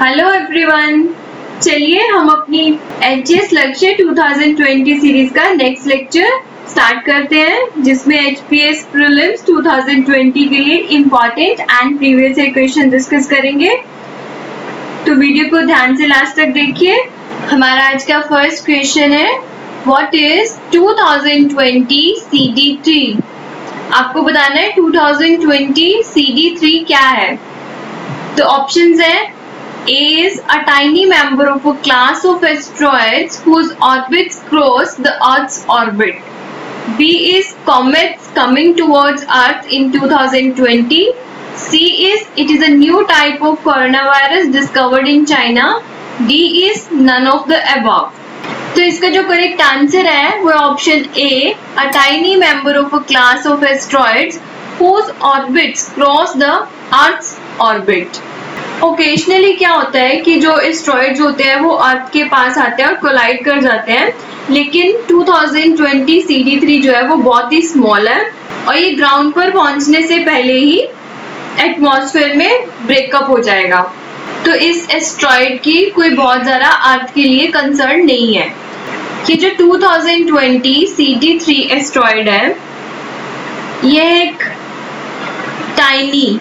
Hello everyone, चलिए हम अपनी एचएस लक्ष्य 2020 सीरीज का नेक्स्ट लेक्चर स्टार्ट करते हैं, जिसमें एचपीएस प्रीलिम्स 2020 के लिए important and previous year question discuss करेंगे। तो वीडियो को ध्यान से लास्ट तक देखिए। हमारा आज का फर्स्ट क्वेश्चन है, व्हाट इज 2020 CD3? आपको बताना है 2020 CD3 क्या है। तो ऑप्शंस है, A is a tiny member of a class of asteroids whose orbits cross the Earth's orbit. B is comets coming towards Earth in 2020. C is it is a new type of coronavirus discovered in China. D is none of the above. तो इसका जो correct answer है वो option A, a tiny member of a class of asteroids whose orbits cross the Earth's orbit. Occasionally क्या होता है कि जो एस्ट्रॉइड्स होते हैं वो अर्थ के पास आते हैं और कोलाइड कर जाते हैं, लेकिन 2020 CD3 जो है वो बहुत ही स्मॉल है और ये ग्राउंड पर पहुंचने से पहले ही एटमॉस्फेयर में ब्रेकअप हो जाएगा। तो इस एस्ट्रॉइड की कोई बहुत ज़्यादा अर्थ के लिए कंसर्न नहीं है। ये जो 2020 CD3 एस्ट्रॉइड है, ये एक टाइनी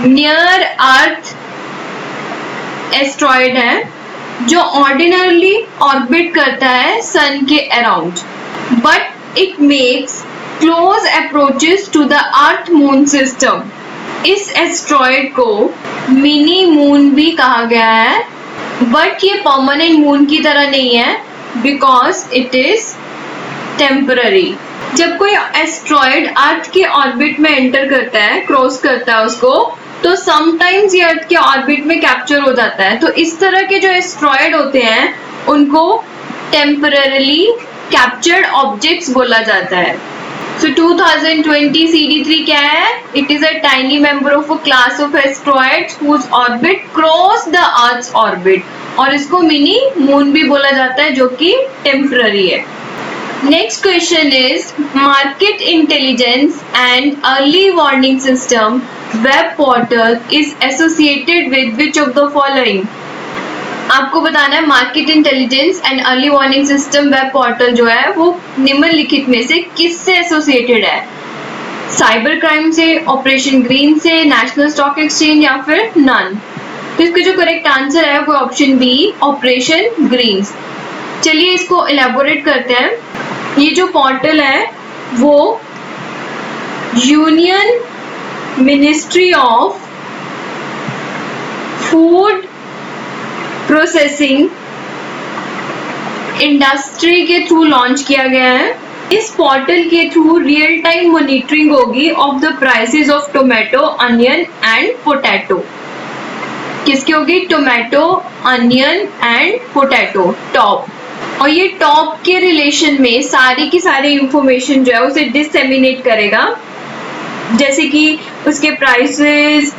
नियर अर्थ एस्ट्रॉइड है जो ऑर्डिनरली ऑर्बिट करता है सन के around, but it makes close approaches to the earth moon system. इस एस्ट्रॉइड को मिनी मून भी कहा गया है, बट ये परमानेंट मून की तरह नहीं है बिकॉज इट इज टेम्पररी। जब कोई एस्ट्रॉइड अर्थ के ऑर्बिट में एंटर करता है, क्रॉस करता है उसको, तो समटाइम्स ये अर्थ के ऑर्बिट में कैप्चर हो जाता है। तो इस तरह के जो एस्ट्रॉइड होते हैं उनको टेम्पररीली कैप्चर्ड ऑब्जेक्ट्स बोला जाता है। सो 2020 CD3 क्या है? It is a tiny member of a class of asteroids whose orbit cross the earth's orbit, और इसको मिनी मून भी बोला जाता है जो कि टेम्पररी है। Next question is, market intelligence and early warning system web portal is associated with which of the following? आपको बताना है market intelligence and early warning system web portal जो है वो निम्नलिखित में से किससे एसोसिएटेड है? साइबर क्राइम से, ऑपरेशन ग्रीन से, नेशनल स्टॉक एक्सचेंज या फिर नन? तो इसका जो करेक्ट आंसर है वो ऑप्शन बी, ऑपरेशन ग्रीन्स। चलिए इसको इलेबोरेट करते हैं। ये जो पोर्टल है वो union ministry of food processing industry के थ्रू लॉन्च किया गया है। इस पोर्टल के थ्रू रियल टाइम मॉनिटरिंग होगी of the prices of tomato, onion and potato. किसकी होगी? Tomato, onion and potato, top. और ये टॉप के रिलेशन में सारी की सारी इंफॉर्मेशन जो है उसे डिसेमिनेट करेगा, जैसे कि उसके prices,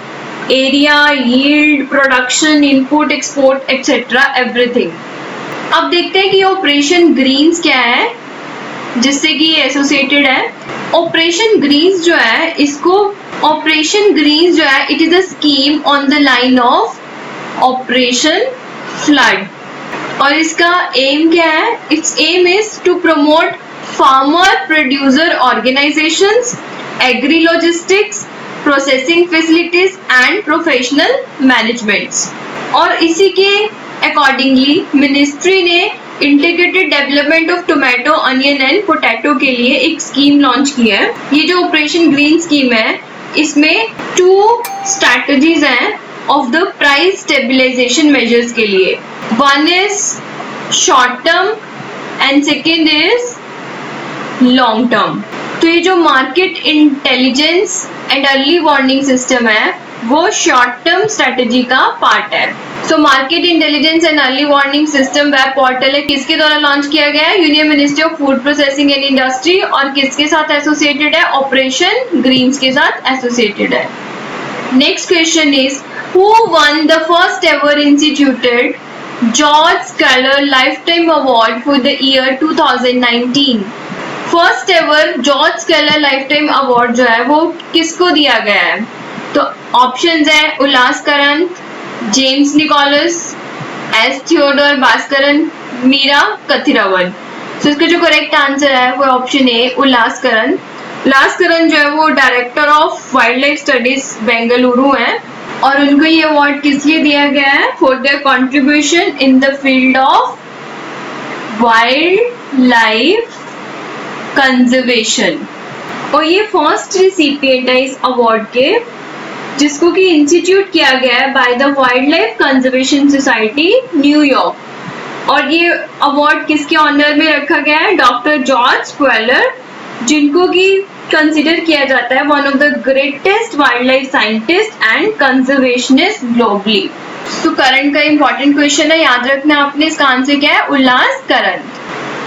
area, yield, production, input, export etcetera, everything. अब देखते हैं कि ऑपरेशन ग्रीन्स क्या है जिससे कि ये एसोसिएटेड है। ऑपरेशन ग्रीन्स जो है it is a scheme on the line of operation flood, और इसका एम क्या है? It's aim is to promote farmer producer organisations, agri logistics, processing facilities and professional managements. और इसी के अकॉर्डिंगली मिनिस्ट्री ने integrated development of tomato, onion and potato के लिए एक स्कीम लॉन्च की है। ये जो ऑपरेशन ग्रीन स्कीम है इसमें 2 स्ट्रैटेजीज हैं of the price stabilisation measures के लिए। One is short term and second is long term. तो ये जो market intelligence and early warning system है वो शॉर्ट टर्म स्ट्रेटेजी का पार्ट है। So market intelligence and early warning system web portal है किसके द्वारा लॉन्च किया गया है? Union ministry of food processing and industry, और किसके साथ एसोसिएटेड है? ऑपरेशन ग्रीन्स के साथ एसोसिएटेड है। Next question is, who one the first ever instituted George scalar lifetime award for the year 2019? First ever George scalar lifetime award जो है वो किसको दिया गया है? तो ऑप्शंस है, Ullas Karanth, James Nicholas, S Theodore Bhaskaran, Meera Kathiravan. तो इसका जो करेक्ट आंसर है वो ऑप्शन ए उल्लासकरण। उल्लासकरण जो है वो director of wild life studies Bengaluru हैं और उनको ये अवार्ड किस लिए दिया गया है? For their contribution in the field of wild life conservation. और ये फर्स्ट रिसिपिएंट है इस अवार्ड के जिसको कि इंस्टीट्यूट किया गया है by the wild life conservation society New York. और ये अवार्ड किसके ऑनर में रखा गया है? डॉक्टर जॉर्ज क्वेलर, जिनको कि कंसिडर किया जाता है one of the greatest wild life scientist and conservationist globally. तो करंट का इंपॉर्टेंट क्वेश्चन है, याद रखना आपने। इसका आंसर क्या है? उल्लासकरण।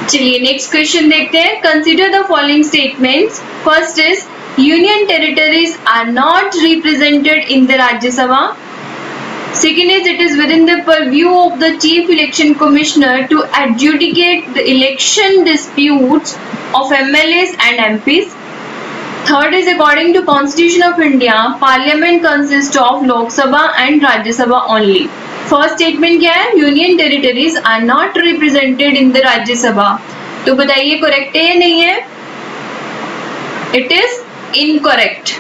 चलिए नेक्स्ट क्वेश्चन देखते हैं। Consider the following statements. First is union territories are not represented in the Rajya Sabha. Second is it is within the purview of the Chief Election Commissioner to adjudicate the election disputes of MLAs and MPs. Third is according to Constitution of India, Parliament consists of Lok Sabha and Rajya Sabha only. First statement क्या है? Union territories are not represented in the Rajya Sabha. तो बताइए correct है या नहीं है? It is incorrect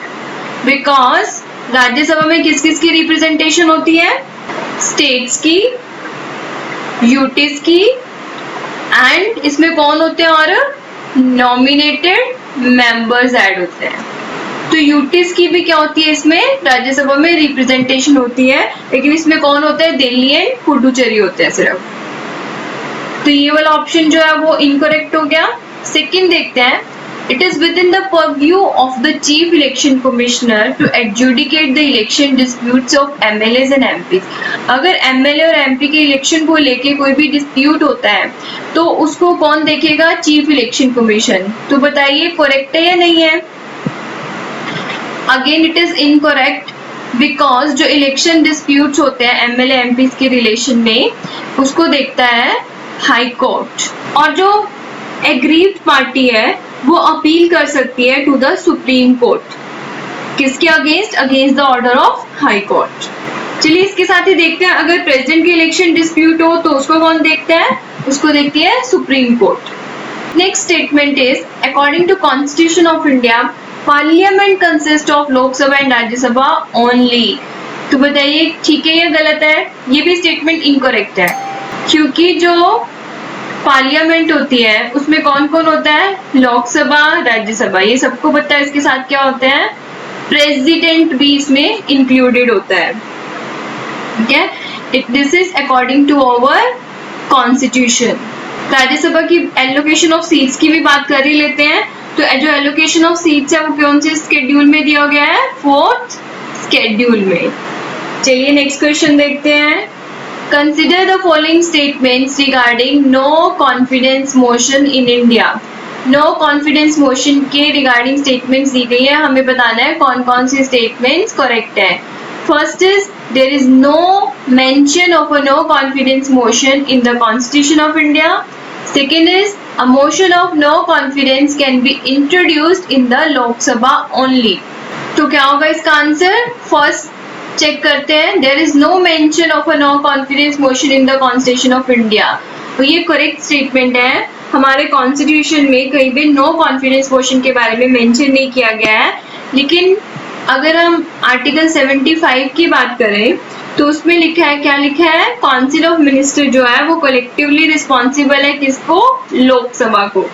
because Rajya Sabha में किस किस की रिप्रेजेंटेशन होती है? स्टेट्स की, यूटीज की एंड इसमें कौन होते हैं? और नॉमिनेटेड मेंबर्स ऐड होते हैं। तो यूटीज की भी क्या होती है? इसमें राज्यसभा में रिप्रेजेंटेशन होती है, लेकिन इसमें कौन होता है? दिल्ली एंड पुडुचेरी होते हैं सिर्फ। तो ये वाला ऑप्शन जो है वो इनकरेक्ट हो गया। सेकंड देखते हैं। It is within the purview of the Chief Election Commissioner to adjudicate the election disputes of MLAs and MPs. अगर MLA और MP के इलेक्शन को लेके कोई भी डिस्प्यूट होता है तो उसको कौन देखेगा? Chief election commission. तो बताइए करेक्ट है या नहीं है? Again it is incorrect because जो इलेक्शन डिस्प्यूट्स होते हैं MLA MPs के रिलेशन में उसको देखता है हाई कोर्ट, और जो एग्रीव्ड पार्टी है वो अपील कर सकती है टू द सुप्रीम कोर्ट। किसके against? Against the order of high court. चलिए इसके साथ ही देखते हैं अगर प्रेसिडेंट के इलेक्शन डिस्प्यूट हो तो उसको कौन देखता है? उसको देखती है supreme court. Next statement is according to constitution of India parliament consist of Lok Sabha and Rajya Sabha only. तो बताइए ठीक है या गलत है? ये भी स्टेटमेंट इनकरेक्ट है क्योंकि जो पार्लियामेंट होती है उसमें कौन कौन होता है? लोकसभा, राज्यसभा, ये सबको पता है। इसके साथ क्या होते हैं? प्रेसिडेंट भी इसमें इंक्लूडेड होता है। ठीक है, this is according to our constitution. Rajya Sabha की एलोकेशन ऑफ सीट्स की भी बात कर ही लेते हैं। तो जो एलोकेशन ऑफ सीट्स है वो कौन से स्केड्यूल में दिया गया है? फोर्थ स्केड्यूल में। चलिए नेक्स्ट क्वेश्चन देखते हैं। Consider the following statements regarding no confidence motion in India. No confidence motion के regarding statements दी गई है, हमें बताना है कौन कौन सी statements correct है। First is there is no mention of a no confidence motion in the Constitution of India. Second is a motion of no confidence can be introduced in the Lok Sabha only. तो क्या होगा इसका answer? First check करते हैं। There is no mention of a no confidence motion in the constitution of India. तो ये correct statement है। हमारे कॉन्स्टिट्यूशन में कहीं भी नो कॉन्फिडेंस मोशन के बारे में मेंशन नहीं किया गया है, लेकिन अगर हम आर्टिकल 75 की बात करें तो उसमें लिखा है, क्या लिखा है? काउंसिल ऑफ मिनिस्टर जो है वो कलेक्टिवली रिस्पॉन्सिबल है किसको? लोकसभा को।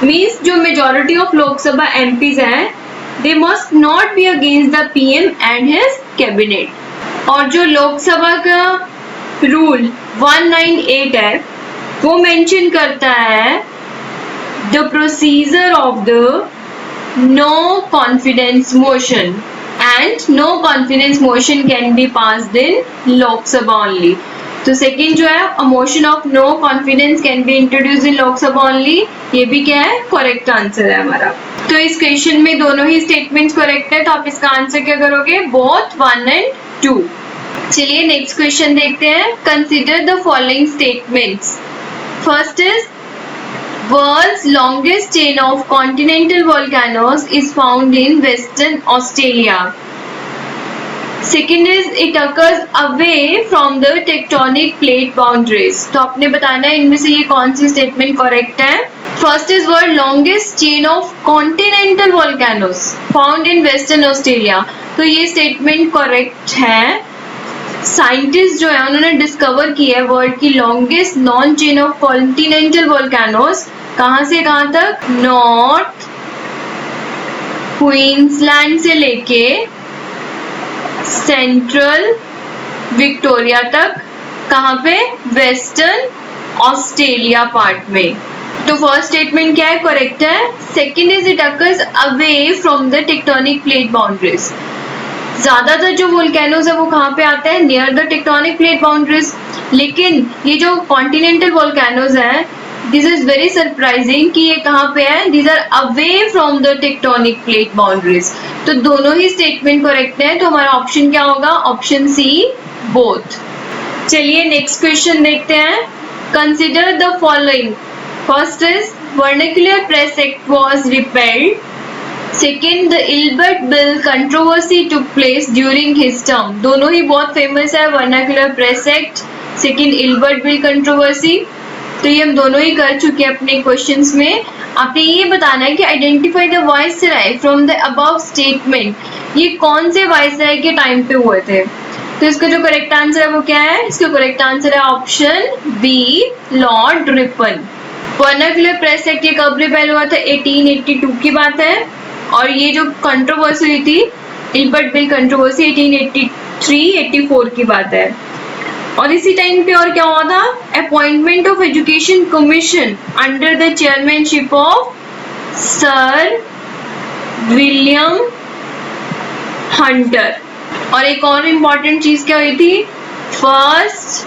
मीन्स जो मेजोरिटी ऑफ लोकसभा एमपीज हैं they must not be against the PM and his cabinet। और जो लोकसभा का रूल 198 है वो मेंशन करता है the procedure of the no confidence motion and no confidence motion can be passed in Lok Sabha only। तो second जो है a motion of no confidence can be introduced in Lok Sabha only, ये भी क्या है? Correct answer है हमारा। तो इस क्वेश्चन में दोनों ही स्टेटमेंट्स करेक्ट है, तो आप इसका आंसर क्या करोगे? Both 1 and 2। चलिए नेक्स्ट क्वेश्चन देखते हैं। Consider the following statements. First is world's longest chain of continental volcanoes is found in western Australia. Second is it occurs away from the tectonic plate boundaries. तो आपने बताना है इनमें से ये कौन सी स्टेटमेंट करेक्ट है। First is world longest chain of continental volcanoes found in western Australia. तो ये स्टेटमेंट करेक्ट है। साइंटिस्ट जो है उन्होंने डिस्कवर किया है वर्ल्ड की longest non chain of continental volcanoes. कहां से कहां तक? नॉर्थ क्वींसलैंड से लेके सेंट्रल विक्टोरिया तक। कहां पे? वेस्टर्न ऑस्ट्रेलिया पार्ट में। तो फर्स्ट स्टेटमेंट क्या है? करेक्ट है। Second is it occurs away from the tectonic plate boundaries. ज्यादातर जो वोल्केनोज है वो कहाँ पे आते हैं? Near the tectonic plate boundaries. लेकिन ये जो कॉन्टिनेंटल वोल्केनोज है, दिस इज वेरी सरप्राइजिंग कि ये कहाँ पे है? These are away from the tectonic plate boundaries. तो दोनों ही स्टेटमेंट करेक्ट है। तो हमारा ऑप्शन क्या होगा? Option C, both. चलिए नेक्स्ट क्वेश्चन देखते हैं। Consider the following. First is vernacular press act was repealed. Second, the Ilbert bill controversy took place during his term. दोनों ही बहुत फेमस है, vernacular press act, second Ilbert bill controversy. तो ये हम दोनों ही कर चुके हैं अपने क्वेश्चंस में। आपने ये बताना है कि identify the viceroy from the above statement. ये कौन से वाइसराय के टाइम पे हुए थे? तो इसका जो करेक्ट आंसर है वो क्या है? इसका करेक्ट आंसर है option B, lord Ripon. Vernacular press act ये कब रिपेल हुआ था? 1882 की बात है। और ये जो कंट्रोवर्सी हुई थी, इल्बर्ट बिल कंट्रोवर्सी, 1883-84 की बात है। और इसी टाइम पे और क्या हुआ था? Appointment of education commission under the chairmanship of sir William Hunter. और एक और इम्पॉर्टेंट चीज क्या हुई थी? फर्स्ट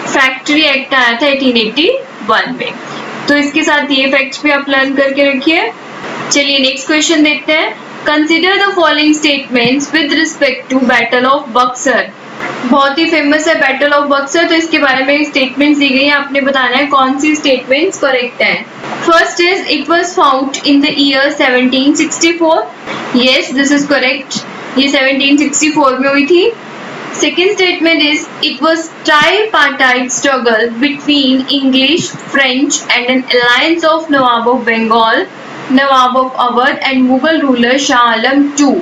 फैक्ट्री एक्ट आया था 1881 में। तो इसके साथ ये फैक्ट्स भी आप लर्न करके रखिए। चलिए नेक्स्ट क्वेश्चन देखते हैं। Consider the following statements with respect to battle of Buxar. बहुत ही फेमस है बैटल ऑफ बक्सर। तो इसके बारे में स्टेटमेंट्स दी गई है, आपने बताना है कौन सी स्टेटमेंट्स करेक्ट है। First is it was found in the year 1764। Yes, this is correct. ये 1764 में हुई थी। Second statement is it was tripartite struggle between English, French and an alliance of Nawab of Bengal, Nawab of Awadh and Mughal ruler Shah Alam II.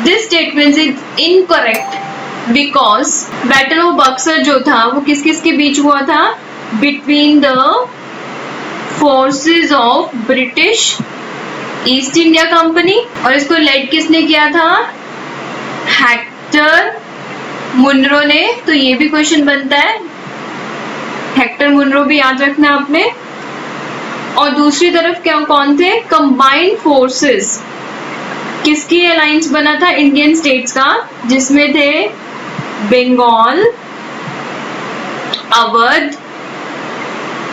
This statement is incorrect because Battle of Buxar जो था वो किस किस के बीच हुआ था? Between the forces of British East India Company। और इसको लेड किसने किया था? हेक्टर मुनरो ने। तो ये भी क्वेश्चन बनता है, हेक्टर मुनरो भी याद रखना आपने। और दूसरी तरफ क्या कौन थे? Combined forces. किसकी अलायंस बना था? इंडियन स्टेट्स का, जिसमें थे बंगाल, अवध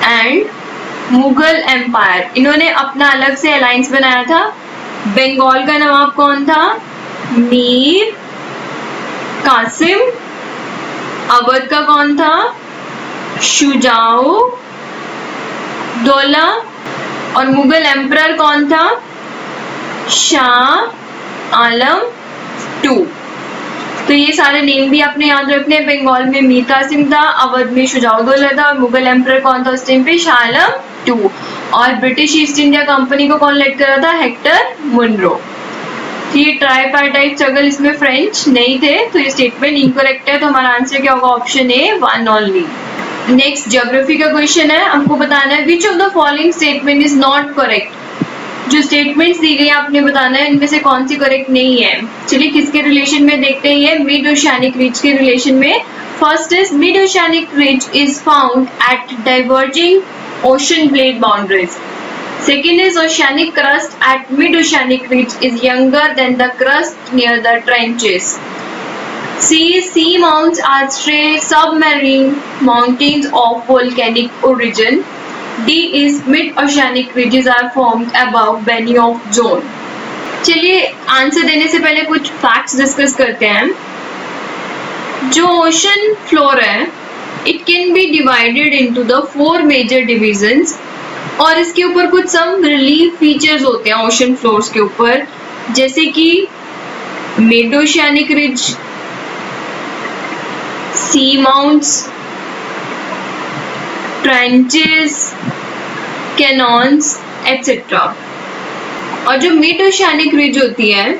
एंड मुगल एम्पायर। इन्होंने अपना अलग से अलायंस बनाया था। बंगाल का नवाब कौन था? मीर कासिम। अवध का कौन था? शुजाओ दौला। और मुगल एम्परर कौन था? शाह आलम II। तो ये सारे नेम भी आपने याद रखने हैं। बंगाल में मीर कासिम था, अवध में शुजाओ दौला था और मुगल एम्परर कौन था उस टाइम पे? शाह आलम II। और ब्रिटिश ईस्ट इंडिया कंपनी को कौन लेड कर रहा था? Hector Munro. तो ये ट्राइपार्टाइट स्ट्रगल, इसमें फ्रेंच नहीं थे। तो ये स्टेटमेंट इनकरेक्ट है। तो हमारा आंसर क्या होगा? Option A, 1 only. Next geography का क्वेश्चन है, हमको बताना है विच of the following statement is not correct. जो स्टेटमेंट्स दी गई आपने बताना है इनमें से कौन सी करेक्ट नहीं है। चलिए किसके रिलेशन में देखते हैं ये? मिड ओशियानिक रिज के रिलेशन में। First is mid oceanic ridge is found at diverging ocean plate boundaries. Second is oceanic crust at mid-oceanic ridge is younger than the crust near the trenches. C is sea mounts are stray submarine mountains of volcanic origin. D is mid-oceanic ridges are formed above Benioff zone. चलिए answer देने से पहले कुछ facts discuss करते हैं। जो ocean floor है, it can be divided into the 4 major divisions। और इसके ऊपर कुछ सम रिलीफ फीचर्स होते हैं ओशन फ्लोर्स के ऊपर, जैसे कि मिड ओशियानिक रिज, सी माउंट्स, ट्रेंचेस, कैनॉन्स एटसेट्रा। और जो मिड ओशियानिक रिज होती है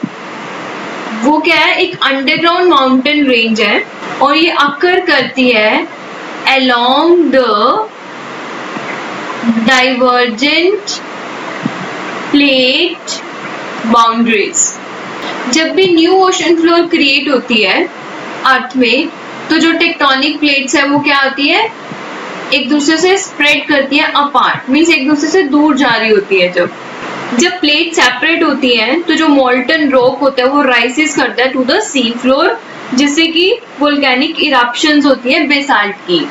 वो क्या है, एक अंडरग्राउंड माउंटेन रेंज है और ये अकर करती है along the divergent plate boundaries। जब भी न्यू ओशन फ्लोर क्रिएट होती है अर्थ में, तो जो टेक्टोनिक प्लेट्स है वो क्या होती है, एक दूसरे से स्प्रेड करती है अपार्ट, मीन्स एक दूसरे से दूर जा रही होती है। जब प्लेट सेपरेट होती है तो जो मोल्टन रॉक होता है वो राइसेस करता है टू द सी फ्लोर, जिससे कि वोल्केनिक इरप्शंस होती है बेसाल्ट की,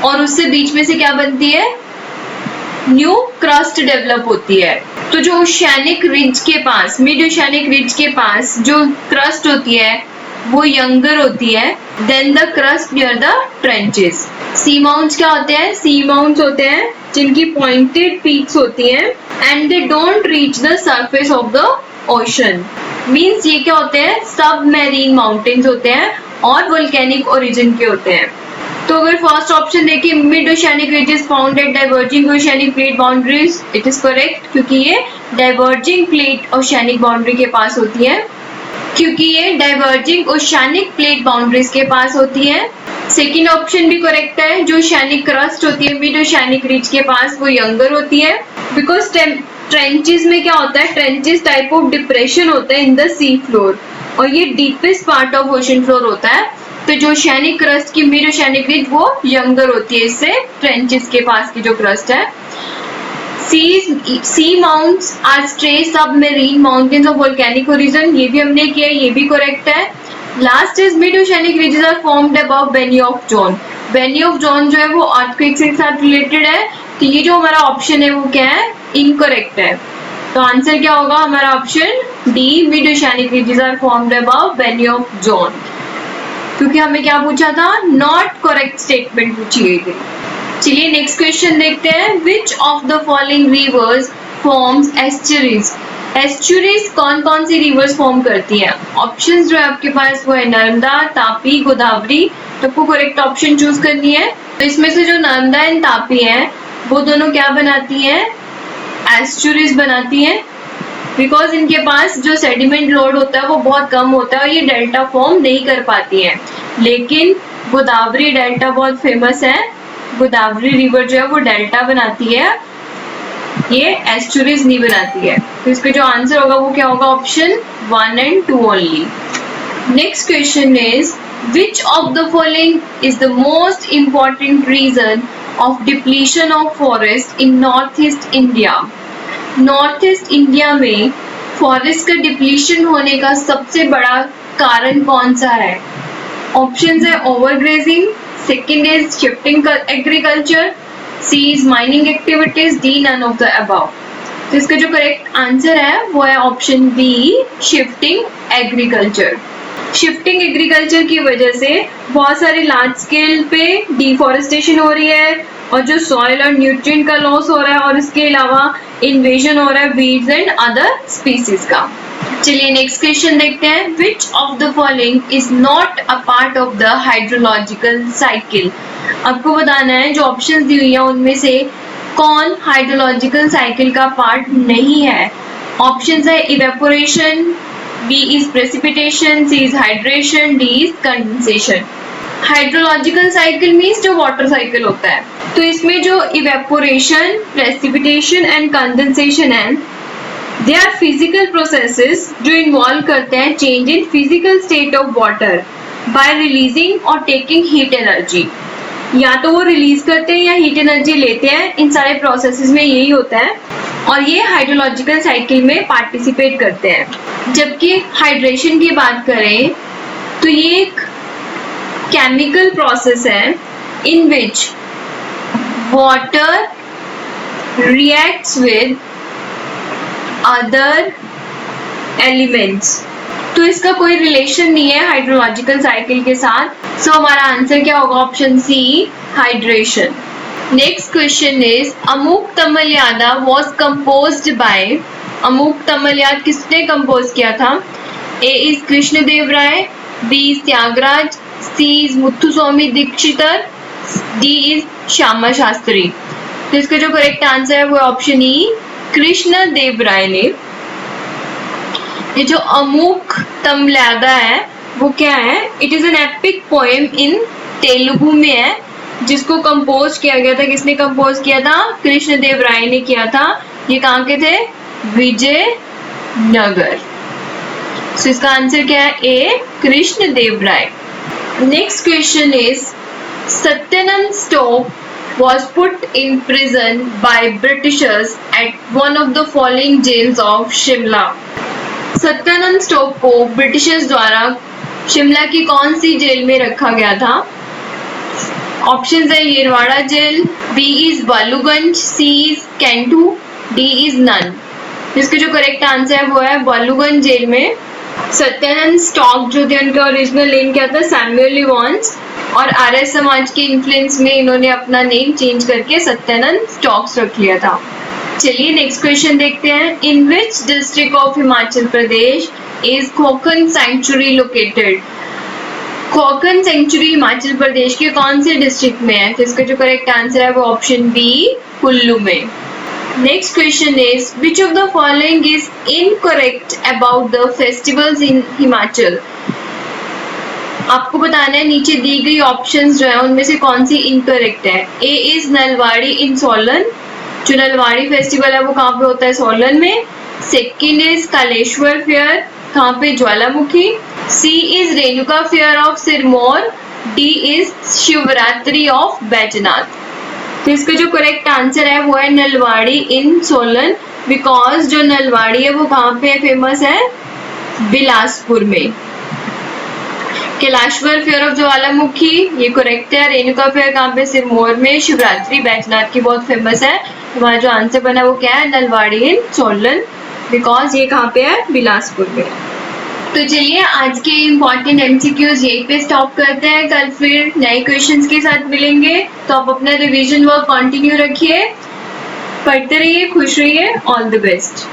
और उससे बीच में से क्या बनती है, न्यू क्रस्ट डेवलप होती है। तो जो ओशियानिक रिज के पास, मिड ओशियानिक रिज के पास जो क्रस्ट होती है वो यंगर होती है then the crust near the trenches. Seamounts क्या होते हैं, सी माउंट्स होते हैं जिनकी पॉइंटेड पीक्स होती हैं and they don't reach the surface of the ocean. Means ये क्या होते हैं, सबमेरीन माउंटेन्स होते हैं और वोल्केनिक ओरिजिन के होते हैं। तो अगर फर्स्ट ऑप्शन देखिए, mid oceanic ridge is found at diverging oceanic plate boundaries, it is correct, क्योंकि ये डाइवर्जिंग प्लेट ओशियानिक बाउंड्री के पास होती है, क्योंकि ये डाइवर्जिंग ओशियानिक प्लेट बाउंड्रीज के पास होती है। सेकेंड ऑप्शन भी करेक्ट है, जो ओशियानिक क्रस्ट होती है मिड ओशियानिक रिज के पास वो यंगर होती है, बिकॉज ट्रेंचेस में क्या होता है, ट्रेंचेस टाइप ऑफ डिप्रेशन होता है इन द सी फ्लोर और ये deepest part of ocean floor होता है। तो जो ओशियानिक क्रस्ट की मिड ओशियानिक रिज वो यंगर होती है इससे, ट्रेंचेस के पास की जो क्रस्ट है। Seamounts are stray submarine mountains of volcanic origin, ये भी हमने किया, ये भी करेक्ट है। Last is mid oceanic ridges are formed above valley of John. Valley of John जो है वो अर्थक्वेक के साथ रिलेटेड है, तो ये जो हमारा ऑप्शन है वो क्या है, इनकरेक्ट है। तो आंसर क्या होगा हमारा option D, mid oceanic ridges are formed above valley of John, क्योंकि हमें क्या पूछा था, नॉट करेक्ट स्टेटमेंट पूछी गई थी। चलिए नेक्स्ट क्वेश्चन देखते हैं, विच of the following rivers forms estuaries. Estuaries कौन कौन सी रिवर्स फॉर्म करती हैं, ऑप्शंस जो है आपके पास वो है नर्मदा, तापी, गोदावरी। तो आपको करेक्ट ऑप्शन चूज करनी है। तो इसमें से जो नर्मदा एंड तापी हैं वो दोनों क्या बनाती हैं, एस्चुरीज बनाती हैं, बिकॉज इनके पास जो सेडिमेंट लोड होता है वो बहुत कम होता है और ये डेल्टा फॉर्म नहीं कर पाती हैं। लेकिन गोदावरी डेल्टा बहुत फेमस है, गोदावरी रिवर जो है वो डेल्टा बनाती है, ये एस्चुरीज नहीं बनाती है। तो इसका जो आंसर होगा वो क्या होगा, option 1 and 2 only. Next question is, which of the following is the most important reason of depletion of forest in north east India. North east India में फॉरेस्ट का डिप्लीशन होने का सबसे बड़ा कारण कौन सा है। ऑप्शंस है overgrazing, second is shifting agriculture, C is mining activities, D none of the above. तो इसका जो करेक्ट आंसर है वो है option B, shifting agriculture. Shifting agriculture की वजह से बहुत सारे लार्ज स्केल पे डिफॉरेस्टेशन हो रही है और जो सॉइल और न्यूट्रिएंट का लॉस हो रहा है, और इसके अलावा इन्वेजन हो रहा है वीड्स एंड अदर स्पीसीज का। चलिए नेक्स्ट क्वेश्चन देखते हैं, विच of the following is not a part of the hydrological cycle. आपको बताना है जो ऑप्शंस दी हुई है उनमें से कौन हाइड्रोलॉजिकल साइकिल का पार्ट नहीं है। ऑप्शंस है evaporation, B is precipitation, C is hydration, D is condensation. Hydrological cycle means जो वाटर साइकिल होता है, तो इसमें जो इवेपोरेशन, प्रेसिपिटेशन एंड कंडेंसेशन है, दे आर फिजिकल प्रोसेसेस जो इन्वॉल्व करते हैं change in physical state of water bye releasing और टेकिंग हीट एनर्जी। या तो वो रिलीज करते हैं या हीट एनर्जी लेते हैं, इन सारे प्रोसेसेस में यही होता है और ये हाइड्रोलॉजिकल साइकिल में पार्टिसिपेट करते हैं। जबकि हाइड्रेशन की बात करें तो ये एक केमिकल प्रोसेस है in which water reacts with other elements. तो इसका कोई रिलेशन नहीं है हाइड्रोलॉजिकल साइकिल के साथ। सो हमारा आंसर क्या होगा, option C, hydration. Next question is, अमूक तमल्यादा वॉज कंपोज्ड बाय। अमूक तमल्याद किसने कंपोज किया था, A is Krishnadevaraya, B is Tyagaraja, C is Muthuswami Dikshitar, D is Shyama Shastri. तो इसका जो करेक्ट आंसर है वो ऑप्शन ई, कृष्णदेवराय ने। ये जो अमुक तमल्यादा है वो क्या है? It is an epic poem in Telugu में है, जिसको कंपोज किया गया था। किसने कंपोज किया था? कृष्णदेवराय ने किया था। ये कहाँ के थे? विजयनगर। सो इसका आंसर क्या है? A, Krishnadevaraya. Next question is Satyanand Stokes was put in prison by Britishers at one of the following jails of Shimla. Satyanand Stokes को ब्रिटिशर्स द्वारा शिमला की कौन सी जेल में रखा गया था? ऑप्शंस है Yerwada jail, B is Balooganj, C is Kaithu, D is none. जिसका जो करेक्ट आंसर है वो है बालूगंज जेल में। सत्यानंद स्टॉक जो थे उनका ओरिजिनल नेम क्या था? सैमुअल इवांस, और आर्य समाज के इन्फ्लुएंस में इन्होंने अपना नेम चेंज करके सत्यानंद स्टॉक्स रख लिया था। चलिए नेक्स्ट क्वेश्चन देखते हैं। In which district of Himachal Pradesh is Khokhan sanctuary located? Khokhan sanctuary Himachal Pradesh के कौन से डिस्ट्रिक्ट में है? तो इसका जो करेक्ट आंसर है वो ऑप्शन बी, कुल्लू में। Next question is which of the following is incorrect about the festivals in Himachal? आपको बताना है नीचे दी गई ऑप्शंस जो है उनमें से कौन सी इनकरेक्ट है। ए इज नलवाड़ी इन सोलन, जो नलवाड़ी फेस्टिवल है वो कहाँ पे होता है? सोलन में। सेकेंड इज कालेश्वर फेयर, कहाँ पे? Jwalamukhi. C is Renuka fair of Sirmaur, D is Shivratri of Baijnath. तो इसका जो करेक्ट आंसर है वो है नलवाड़ी इन सोलन, बिकॉज जो नलवाड़ी है वो कहाँ पे फेमस है? बिलासपुर में। कैलाश्वर फेयर ऑफ ज्वालामुखी ये करेक्ट है। रेणुका फेयर कहाँ पे? सिरमौर में। शिवरात्रि बैजनाथ की बहुत फेमस है। हमारा जो आंसर बना वो क्या है? नलवाड़ी इन सोलन, बिकॉज ये कहाँ पे है? बिलासपुर में। तो चलिए आज के इम्पोर्टेंट एमसीक्यूज यहीं पे स्टॉप करते हैं। कल फिर नए क्वेश्चंस के साथ मिलेंगे। तो आप अपना रिवीजन वर्क कंटिन्यू रखिए, पढ़ते रहिए, खुश रहिए। All the best.